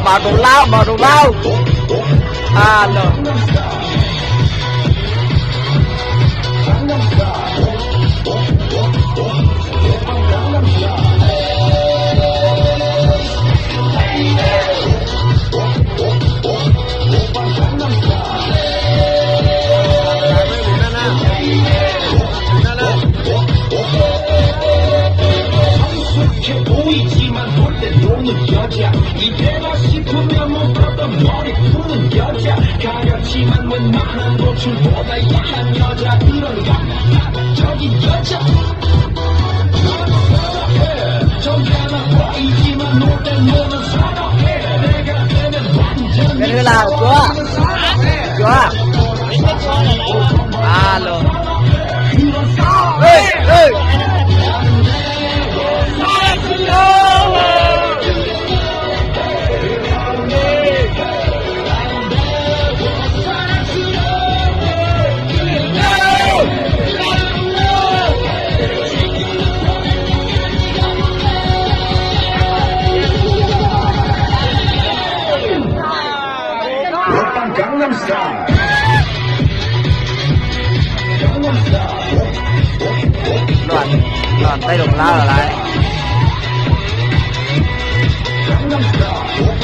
Bảo đồ lao à lờ 보이지만 놀 때 노는 여자 이때가 싶으면 못 봤던 머리 푸는 여자 가렸지만 웬만한 노출보다 야한 여자 그런가 저기 여자 정가나 보이지만 놀 때 노는 사랑해 내가 되면 완전 cái thứ nào chưa à lờ ê Gangnam Style. đoàn tay đồng lao là lại Gangnam Style.